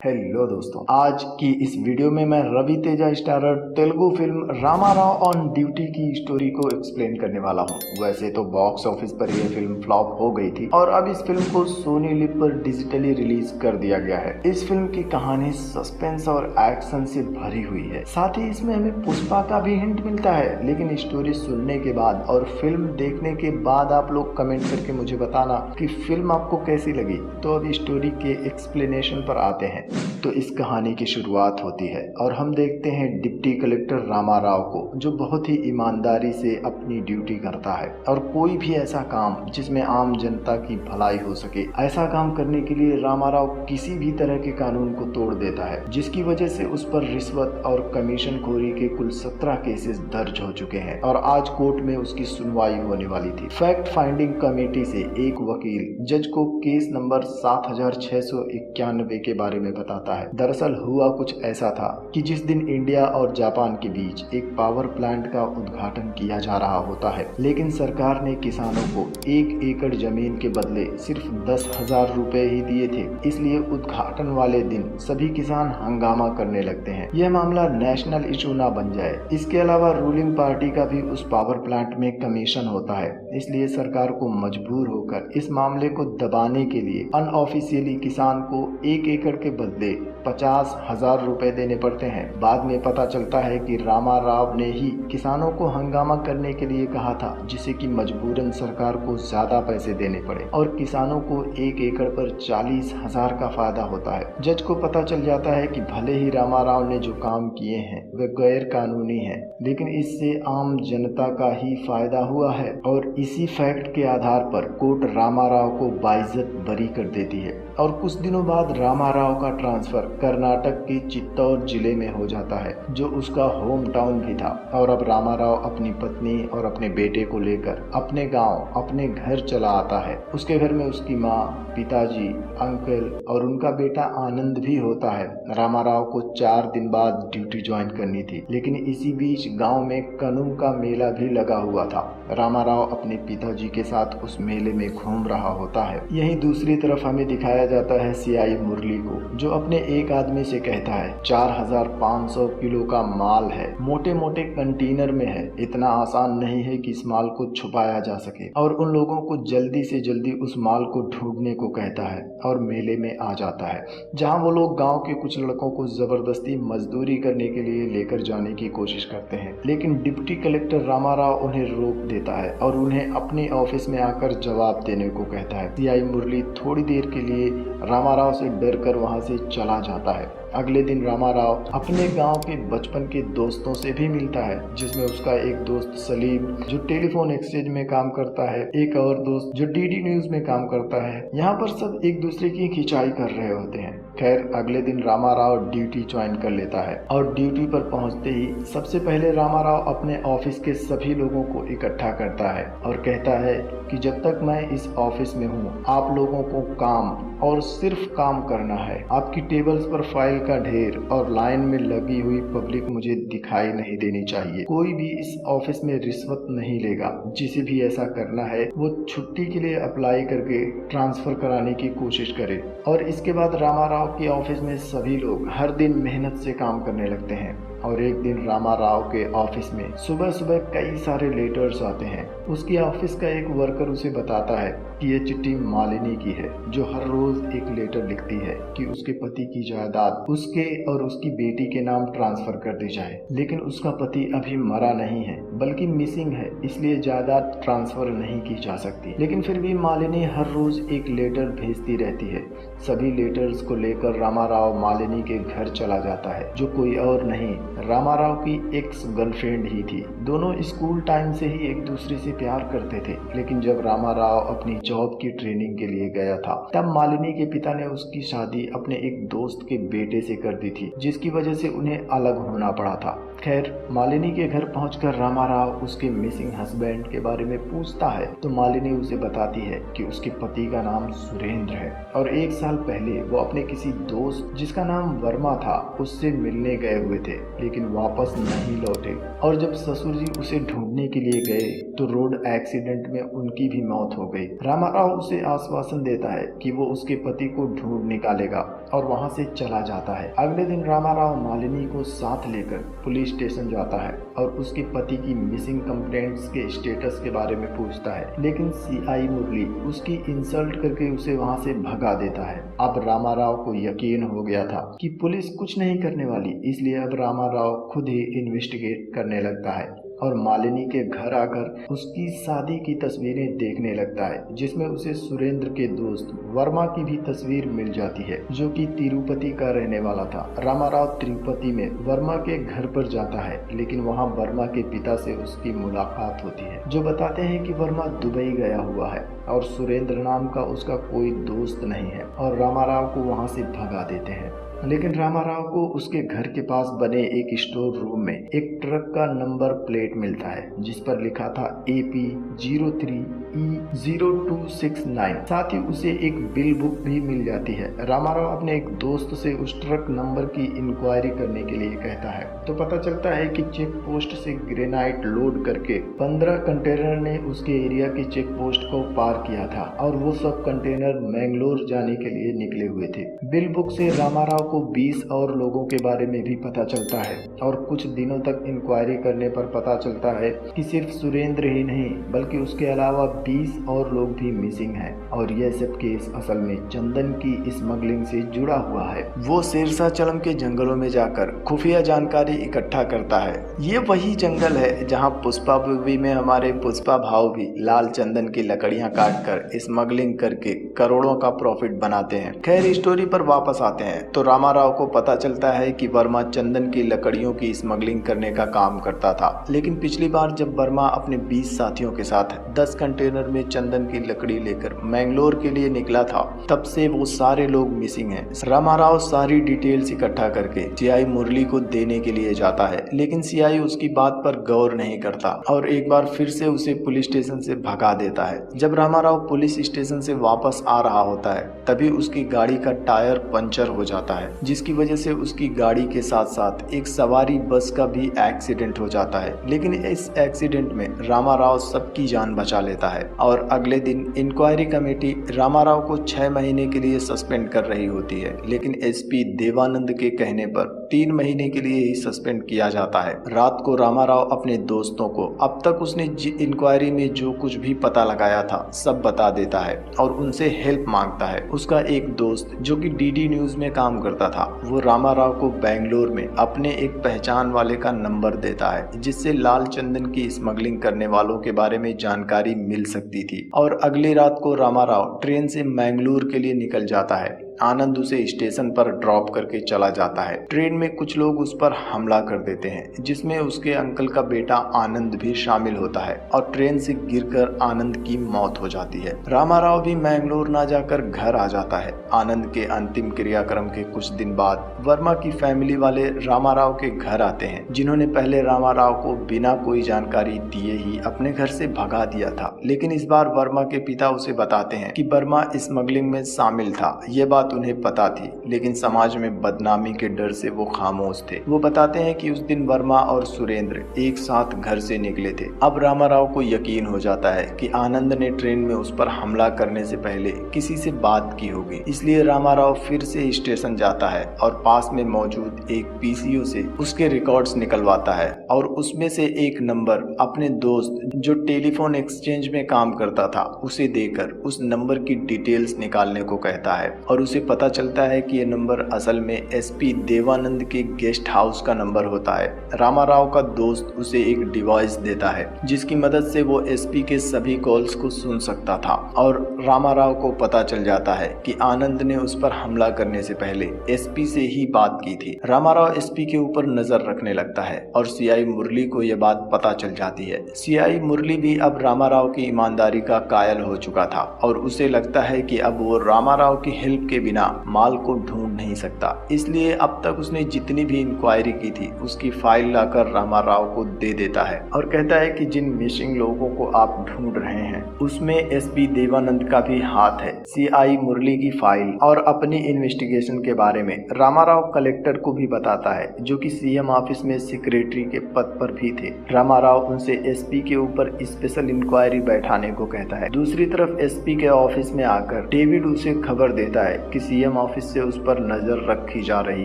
Hello दोस्तों, आज की इस वीडियो में मैं Ravi Teja starrer Telugu film Rama Rao on duty की स्टोरी को एक्सप्लेन करने वाला हूँ। वैसे तो बॉक्स ऑफिस पर यह फिल्म फ्लॉप हो गई थी और अब इस फिल्म को सोनी लिव पर डिजिटली रिलीज कर दिया गया है। इस फिल्म की कहानी सस्पेंस और एक्शन से भरी हुई है। साथ ही इसमें हमें पुष्पा का भी हिंट मिलता है, लेकिन स्टोरी सुनने के बाद और फिल्म देखने के बाद आप लोग कमेंट करके मुझे बताना कि फिल्म आपको कैसी लगी। तो अब स्टोरी के एक्सप्लेनेशन पर आते हैं। तो इस कहानी की शुरुआत होती है और हम देखते हैं डिप्टी कलेक्टर रामा राव को, जो बहुत ही ईमानदारी से अपनी ड्यूटी करता है और कोई भी ऐसा काम जिसमें आम जनता की भलाई हो सके, ऐसा काम करने के लिए रामा राव किसी भी तरह के कानून को तोड़ देता है, जिसकी वजह से उस पर रिश्वत और कमीशन खोरी के कुल 17 केसेस दर्ज हो चुके हैं और आज कोर्ट में उसकी सुनवाई होने वाली थी। फैक्ट फाइंडिंग कमेटी से एक वकील जज को केस नंबर 7691 के बारे में बताता है। दरअसल हुआ कुछ ऐसा था कि जिस दिन इंडिया और जापान के बीच एक पावर प्लांट का उद्घाटन किया जा रहा होता है, लेकिन सरकार ने किसानों को 1 एकड़ जमीन के बदले सिर्फ 10,000 रुपए ही दिए थे। इसलिए उद्घाटन वाले दिन सभी किसान हंगामा करने लगते हैं। यह मामला नेशनल इशू ना बन जाए। इसके अलावा रूलिंग पार्टी का भी उस पावर प्लांट में कमीशन होता है, इसलिए सरकार को मजबूर होकर इस मामले को दबाने के लिए अनऑफिशियली किसान को 1 एकड़ के बदले 50,000 रुपए देने पड़ते हैं। बाद में पता चलता है कि रामा राव ने ही किसानों को हंगामा करने के लिए कहा था, जिससे कि मजबूरन सरकार को ज्यादा पैसे देने पड़े और किसानों को 1 एकड़ पर 40,000 का फायदा होता है। जज को पता चल जाता है कि भले ही रामा राव ने जो काम किए हैं वे गैर कानूनी हैं, लेकिन इससे आम जनता का ही फायदा हुआ है और इसी फैक्ट के आधार पर कोर्ट रामा राव को बाइज्जत बरी कर देती है और कुछ दिनों बाद रामा राव का ट्रांसफर कर्नाटक के चित्तौड़ जिले में हो जाता है, जो उसका होम टाउन भी था। और अब रामा राव अपनी पत्नी और अपने बेटे को लेकर अपने गांव, अपने घर चला आता है। उसके घर में उसकी माँ, पिताजी, अंकल और उनका बेटा आनंद भी होता है। रामा राव को 4 दिन बाद ड्यूटी ज्वाइन करनी थी, लेकिन इसी बीच गांव में कनुम का मेला भी लगा हुआ था। रामा राव अपने पिताजी के साथ उस मेले में घूम रहा होता है। यहीं दूसरी तरफ हमें दिखाया जाता है सीआई मुरली को, जो अपने एक आदमी से कहता है 4,500 किलो का माल है, मोटे मोटे कंटेनर में है, इतना आसान नहीं है कि इस माल को छुपाया जा सके, और उन लोगों को जल्दी से जल्दी उस माल को ढूंढने को कहता है और मेले में आ जाता है, जहां वो लोग गांव के कुछ लड़कों को जबरदस्ती मजदूरी करने के लिए लेकर जाने की कोशिश करते हैं। लेकिन डिप्टी कलेक्टर रामा राव उन्हें रोक देता है और उन्हें अपने ऑफिस में आकर जवाब देने को कहता है। सीआई मुरली थोड़ी देर के लिए रामा राव से डरकर वहां से चला जाता है। अगले दिन रामा राव अपने गांव के बचपन के दोस्तों से भी मिलता है, जिसमें उसका एक दोस्त सलीम जो टेलीफोन एक्सचेंज में काम करता है, एक और दोस्त जो डीडी न्यूज में काम करता है। यहाँ पर सब एक दूसरे की खिंचाई कर रहे होते हैं। खैर, अगले दिन रामा राव ड्यूटी ज्वाइन कर लेता है और ड्यूटी पर पहुंचते ही सबसे पहले रामा राव अपने ऑफिस के सभी लोगों को इकट्ठा करता है और कहता है कि जब तक मैं इस ऑफिस में हूँ, आप लोगों को काम और सिर्फ काम करना है। आपकी टेबल्स पर फाइल का ढेर और लाइन में लगी हुई पब्लिक मुझे दिखाई नहीं देनी चाहिए। कोई भी इस ऑफिस में रिश्वत नहीं लेगा। जिसे भी ऐसा करना है वो छुट्टी के लिए अप्लाई करके ट्रांसफर कराने की कोशिश करे। और इसके बाद रामा राव के ऑफिस में सभी लोग हर दिन मेहनत से काम करने लगते हैं। और एक दिन रामा राव के ऑफिस में सुबह सुबह कई सारे लेटर्स आते हैं। उसकी ऑफिस का एक वर्कर उसे बताता है कि ये चिट्ठी मालिनी की है, जो हर रोज एक लेटर लिखती है कि उसके पति की जायदाद उसके और उसकी बेटी के नाम ट्रांसफर कर दी जाए। लेकिन उसका पति अभी मरा नहीं है, बल्कि मिसिंग है, इसलिए जायदाद ट्रांसफर नहीं की जा सकती। लेकिन फिर भी मालिनी हर रोज एक लेटर भेजती रहती है। सभी लेटर्स को लेकर रामा राव मालिनी के घर चला जाता है, जो कोई और नहीं, रामा राव की एक्स गर्लफ्रेंड ही थी। दोनों स्कूल टाइम से ही एक दूसरे से प्यार करते थे, लेकिन जब रामा राव अपनी जॉब की ट्रेनिंग के लिए गया था, तब मालिनी के पिता ने उसकी शादी अपने एक दोस्त के बेटे से कर दी थी, जिसकी वजह से उन्हें अलग होना पड़ा था। खैर, मालिनी के घर पहुंचकर रामा राव उसके मिसिंग हस्बैंड के बारे में पूछता है, तो मालिनी उसे बताती है कि उसके पति का नाम सुरेंद्र है और 1 साल पहले वो अपने किसी दोस्त जिसका नाम वर्मा था उससे मिलने गए हुए थे, लेकिन वापस नहीं लौटे। और जब ससुर जी उसे ढूंढने के लिए गए तो रोड एक्सीडेंट में उनकी भी मौत हो गई। रामा राव उसे आश्वासन देता है कि वो उसके पति को ढूंढ निकालेगा और वहां से चला जाता है। अगले दिन रामाराव मालिनी को साथ लेकर पुलिस स्टेशन जाता है और उसके पति की मिसिंग कंप्लेंट्स के स्टेटस के बारे में पूछता है, लेकिन सीआई मुरली उसकी इंसल्ट करके उसे वहां से भगा देता है। अब रामाराव को यकीन हो गया था कि पुलिस कुछ नहीं करने वाली, इसलिए अब रामाराव खुद ही इन्वेस्टिगेट करने लगता है और मालिनी के घर आकर उसकी शादी की तस्वीरें देखने लगता है, जिसमें उसे सुरेंद्र के दोस्त वर्मा की भी तस्वीर मिल जाती है, जो कि तिरुपति का रहने वाला था। रामाराव तिरुपति में वर्मा के घर पर जाता है, लेकिन वहां वर्मा के पिता से उसकी मुलाकात होती है, जो बताते हैं कि वर्मा दुबई गया हुआ है और सुरेंद्र नाम का उसका कोई दोस्त नहीं है, और रामाराव को वहां से भगा देते हैं। लेकिन रामाराव को उसके घर के पास बने एक स्टोर रूम में एक ट्रक का नंबर प्लेट मिलता है, जिस पर लिखा था AP03E0269। साथ ही उसे एक बिल बुक भी मिल जाती है। रामाराव अपने एक दोस्त से उस ट्रक नंबर की इंक्वायरी करने के लिए कहता है, तो पता चलता है कि चेक पोस्ट से ग्रेनाइट लोड करके 15 कंटेनर ने उसके एरिया की चेक पोस्ट को पार किया था और वो सब कंटेनर मैंगलोर जाने के लिए निकले हुए थे। बिल बुक से रामाराव को 20 और लोगों के बारे में भी पता चलता है और कुछ दिनों तक इंक्वायरी करने पर पता चलता है कि सिर्फ सुरेंद्र ही नहीं बल्कि उसके अलावा 20 और लोग भी मिसिंग हैं, और यह सब केस असल में चंदन की स्मगलिंग से जुड़ा हुआ है। वो शेरशाहचलम के जंगलों में जाकर खुफिया जानकारी इकट्ठा करता है। ये वही जंगल है जहाँ पुष्पा मूवी में हमारे पुष्पा भाव भी लाल चंदन की लकड़ियां काट कर स्मगलिंग करके करोड़ों का प्रॉफिट बनाते हैं। खैर स्टोरी पर वापस आते हैं तो रामाराव को पता चलता है कि वर्मा चंदन की लकड़ियों की स्मगलिंग करने का काम करता था, लेकिन पिछली बार जब वर्मा अपने 20 साथियों के साथ 10 कंटेनर में चंदन की लकड़ी लेकर मैंगलोर के लिए निकला था, तब से वो सारे लोग मिसिंग हैं। रामाराव सारी डिटेल्स इकट्ठा करके सीआई मुरली को देने के लिए जाता है, लेकिन सीआई उसकी बात पर गौर नहीं करता और एक बार फिर से उसे पुलिस स्टेशन से भगा देता है। जब रामाराव पुलिस स्टेशन से वापस आ रहा होता है तभी उसकी गाड़ी का टायर पंचर हो जाता है, जिसकी वजह से उसकी गाड़ी के साथ साथ एक सवारी बस का भी एक्सीडेंट हो जाता है। लेकिन इस एक्सीडेंट में रामाराव सबकी जान बचा लेता है और अगले दिन इंक्वायरी कमेटी रामाराव को 6 महीने के लिए सस्पेंड कर रही होती है, लेकिन एसपी देवानंद के कहने पर 3 महीने के लिए ही सस्पेंड किया जाता है। रात को रामाराव अपने दोस्तों को अब तक उसने इंक्वायरी में जो कुछ भी पता लगाया था सब बता देता है और उनसे हेल्प मांगता है। उसका एक दोस्त जो कि डीडी न्यूज में काम करता था, वो रामाराव को बेंगलोर में अपने एक पहचान वाले का नंबर देता है, जिससे लाल चंदन की स्मगलिंग करने वालों के बारे में जानकारी मिल सकती थी। और अगली रात को रामाराव ट्रेन से मैंगलोर के लिए निकल जाता है। आनंद उसे स्टेशन पर ड्रॉप करके चला जाता है। ट्रेन में कुछ लोग उस पर हमला कर देते हैं, जिसमें उसके अंकल का बेटा आनंद भी शामिल होता है और ट्रेन से गिरकर आनंद की मौत हो जाती है। रामाराव भी मैंगलोर ना जाकर घर आ जाता है। आनंद के अंतिम क्रियाक्रम के कुछ दिन बाद वर्मा की फैमिली वाले रामाराव के घर आते हैं, जिन्होंने पहले रामाराव को बिना कोई जानकारी दिए ही अपने घर से भगा दिया था। लेकिन इस बार वर्मा के पिता उसे बताते हैं कि वर्मा स्मगलिंग में शामिल था। ये बात उन्हें पता थी, लेकिन समाज में बदनामी के डर से वो खामोश थे। वो बताते हैं कि उस दिन वर्मा और सुरेंद्र एक साथ घर से निकले थे। अब रामाराव को यकीन हो जाता है कि आनंद ने ट्रेन में उस पर हमला करने से पहले किसी से बात की होगी, इसलिए रामाराव फिर से स्टेशन जाता है और पास में मौजूद एक पीसीओ से उसके रिकॉर्ड्स निकलवाता है और उसमें से एक नंबर अपने दोस्त जो टेलीफोन एक्सचेंज में काम करता था उसे देकर उस नंबर की डिटेल्स निकालने को कहता है। और उसे पता चलता है कि ये नंबर असल में एसपी देवानंद के गेस्ट हाउस का नंबर होता है। रामाराव का दोस्त उसे एक डिवाइस देता है जिसकी मदद से वो एसपी के सभी कॉल्स को सुन सकता था और रामाराव को पता चल जाता है कि आनंद ने उस पर हमला करने से पहले एसपी से ही बात की थी। रामाराव एसपी के ऊपर नजर रखने लगता है और सीआई मुरली को यह बात पता चल जाती है। सीआई मुरली भी अब रामाराव की ईमानदारी का कायल हो चुका था और उसे लगता है कि अब वो रामाराव की हेल्प के बिना माल को ढूंढ नहीं सकता, इसलिए अब तक उसने जितनी भी इंक्वायरी की थी उसकी फाइल लाकर रामाराव को दे देता है और कहता है कि जिन मिसिंग लोगों को आप ढूंढ रहे हैं उसमें एसपी देवानंद का भी हाथ है। सीआई मुरली की फाइल और अपनी इन्वेस्टिगेशन के बारे में रामाराव कलेक्टर को भी बताता है, जो कि सीएम ऑफिस में सेक्रेटरी के पद पर भी थे। रामाराव उनसे एसपी के ऊपर स्पेशल इंक्वायरी बैठाने को कहता है। दूसरी तरफ एसपी के ऑफिस में आकर डेविड उसे खबर देता है कि सीएम ऑफिस से उस पर नजर रखी जा रही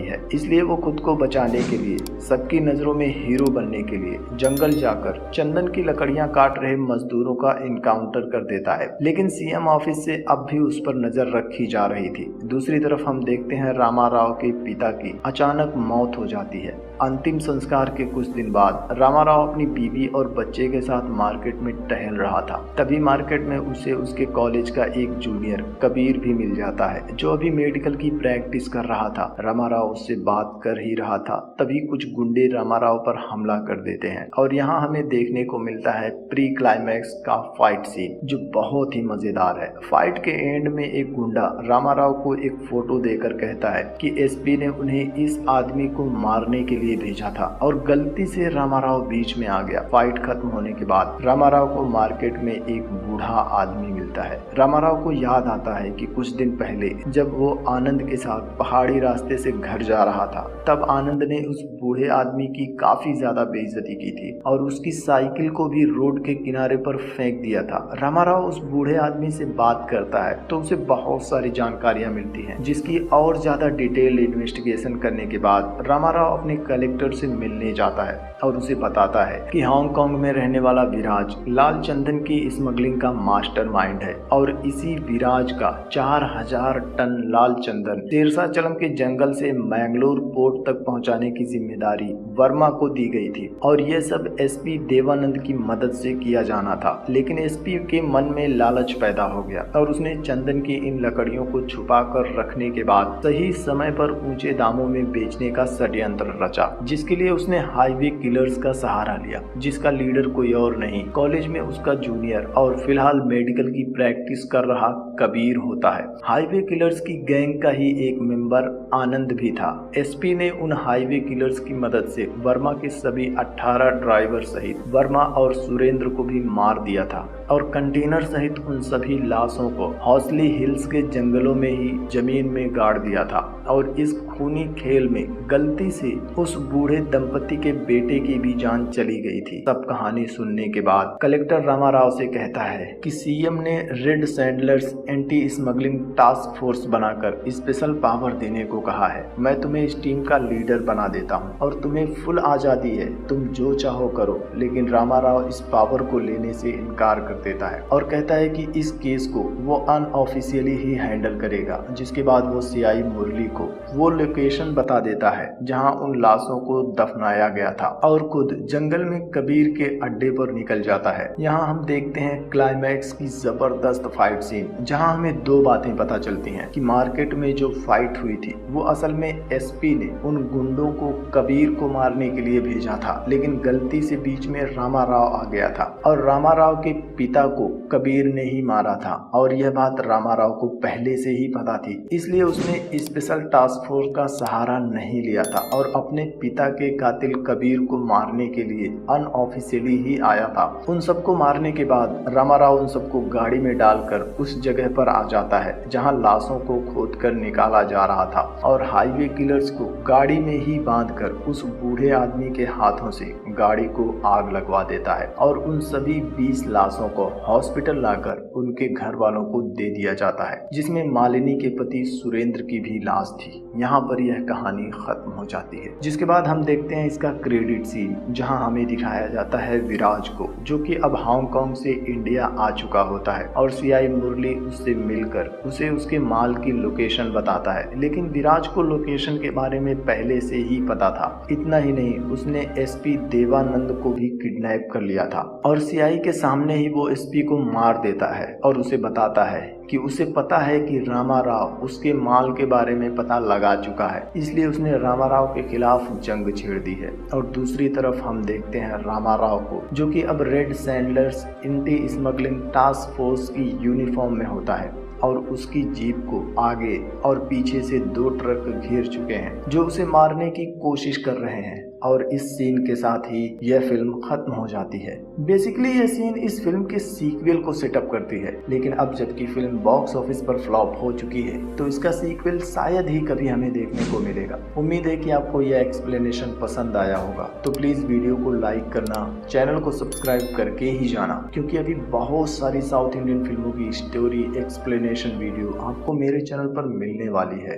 है, इसलिए वो खुद को बचाने के लिए, सबकी नजरों में हीरो बनने के लिए जंगल जाकर चंदन की लकड़ियां काट रहे मजदूरों का इनकाउंटर कर देता है। लेकिन सीएम ऑफिस से अब भी उस पर नजर रखी जा रही थी। दूसरी तरफ हम देखते हैं रामाराव के पिता की अचानक मौत हो जाती है। अंतिम संस्कार के कुछ दिन बाद रामाराव अपनी बीवी और बच्चे के साथ मार्केट में टहल रहा था। तभी मार्केट में उसे उसके कॉलेज का एक जूनियर कबीर भी मिल जाता है, जो अभी मेडिकल की प्रैक्टिस कर रहा था। रामाराव उससे बात कर ही रहा था, तभी कुछ गुंडे रामाराव पर हमला कर देते हैं और यहाँ हमें देखने को मिलता है प्री क्लाइमैक्स का फाइट सीन, जो बहुत ही मजेदार है। फाइट के एंड में एक गुंडा रामाराव को एक फोटो देकर कहता है कि एसपी ने उन्हें इस आदमी को मारने के लिए भेजा था और गलती से रामाराव बीच में आ गया। फाइट खत्म होने के बाद रामाराव को मार्केट में एक बूढ़ा आदमी मिलता है। रामाराव को याद आता है कि कुछ दिन पहले जब वो आनंद के साथ पहाड़ी रास्ते से घर जा रहा था, तब आनंद ने उस बूढ़े आदमी की काफी ज्यादा बेइज्जती की थी और उसकी साइकिल को भी रोड के किनारे पर फेंक दिया था। रामाराव उस बूढ़े आदमी से बात करता है तो उसे बहुत सारी जानकारियां मिलती हैं, जिसकी और ज्यादा डिटेल इन्वेस्टिगेशन करने के बाद रामाराव अपने कलेक्टर से मिलने जाता है और उसे बताता है कि हांगकांग में रहने वाला विराज लाल चंदन की स्मगलिंग का मास्टरमाइंड है और इसी विराज का 4000 टन लाल चंदन शेरशाहचलम के जंगल से मैंगलोर पोर्ट तक पहुंचाने की जिम्मेदारी वर्मा को दी गई थी और यह सब एसपी देवानंद की मदद से किया जाना था। लेकिन एसपी के मन में लालच पैदा हो गया और उसने चंदन की इन लकड़ियों को छुपा कर रखने के बाद सही समय पर ऊंचे दामों में बेचने का षड्यंत्र रचा, जिसके लिए उसने हाईवे किलर्स का सहारा लिया, जिसका लीडर कोई और नहीं, कॉलेज में उसका जूनियर और फिलहाल मेडिकल की प्रैक्टिस कर रहा कबीर होता है। हाईवे किलर्स की गैंग का ही एक मेंबर आनंद भी था। एसपी ने उन हाईवे किलर्स की मदद से वर्मा के सभी 18 ड्राइवर सहित वर्मा और सुरेंद्र को भी मार दिया था और कंटेनर सहित उन सभी लाशों को हौसली हिल्स के जंगलों में ही जमीन में गाड़ दिया था और इस खूनी खेल में गलती से उस बूढ़े दंपति के बेटे की भी जान चली गई थी। सब कहानी सुनने के बाद कलेक्टर रामाराव से कहता है कि सीएम ने red sanders anti smuggling task force बनाकर स्पेशल पावर देने को कहा है। मैं तुम्हें इस टीम का लीडर बना देता हूं और तुम्हें फुल आजादी है, तुम जो चाहो करो। लेकिन रामाराव इस पावर को लेने से इनकार कर देता है और कहता है कि इस केस को वो अनऑफिशियली ही हैंडल करेगा। जिसके बाद वो सीआई मुरली को वो लोकेशन बता देता है जहां उन लाशों को दफनाया गया था और खुद जंगल में कबीर के अड्डे पर निकल जाता है। यहाँ हम देखते हैं क्लाइमैक्स की जबरदस्त फाइट सीन, जहां हमें दो बातें पता चलती हैं कि मार्केट में जो फाइट हुई थी वो असल में एसपी ने उन गुंडों को कबीर को मारने के लिए भेजा था, लेकिन गलती से बीच में रामाराव आ गया था और रामाराव के पिता को कबीर ने ही मारा था और यह बात रामाराव को पहले से ही पता थी। इसलिए उसने स्पेशल टास्क फोर्स का सहारा नहीं लिया था और अपने पिता के कातिल कबीर को मारने के लिए अनऑफिशियली ही आया था। उन सबको मारने के बाद रामाराव उन सबको गाड़ी में डालकर उस जगह पर आ जाता है जहां लाशों को खोदकर निकाला जा रहा था और हाईवे किलर्स को गाड़ी में ही बांधकर उस बूढ़े आदमी के हाथों से गाड़ी को आग लगवा देता है और उन सभी 20 लाशों को हॉस्पिटल लाकर उनके घर वालों को दे दिया जाता है, जिसमें मालिनी के पति सुरेंद्र की भी लाश थी। यहाँ पर यह कहानी खत्म हो जाती है। जिसके बाद हम देखते हैं इसका क्रेडिट सीन, जहाँ हमें दिखाया जाता है विराज को, जो कि अब हांगकांग से इंडिया आ चुका होता है और सीआई मुरली उससे मिलकर उसे उसके माल की लोकेशन बताता है। लेकिन विराज को लोकेशन के बारे में पहले से ही पता था। इतना ही नहीं, उसने एसपी देवानंद को भी किडनैप कर लिया था और सीआई के सामने ही वो एसपी को मार देता है और उसे बताता है कि उसे पता है कि रामाराव उसके माल के बारे में पता लगा चुका है, इसलिए उसने रामाराव के खिलाफ जंग छेड़ दी है। और दूसरी तरफ हम देखते हैं रामाराव को, जो कि अब red sanders anti smuggling task force की यूनिफॉर्म में होता है और उसकी जीप को आगे और पीछे से 2 ट्रक घेर चुके हैं जो उसे मारने की कोशिश कर रहे हैं और इस सीन के साथ ही यह फिल्म खत्म हो जाती है। बेसिकली यह सीन इस फिल्म के सीक्वल को सेटअप करती है, लेकिन अब जबकि फिल्म बॉक्स ऑफिस पर फ्लॉप हो चुकी है तो इसका सीक्वल शायद ही कभी हमें देखने को मिलेगा। उम्मीद है कि आपको यह एक्सप्लेनेशन पसंद आया होगा, तो प्लीज वीडियो को लाइक करना, चैनल को सब्सक्राइब करके ही जाना, क्योंकि अभी बहुत सारी साउथ इंडियन फिल्मों की स्टोरी एक्सप्लेनेशन वीडियो आपको मेरे चैनल पर मिलने वाली है।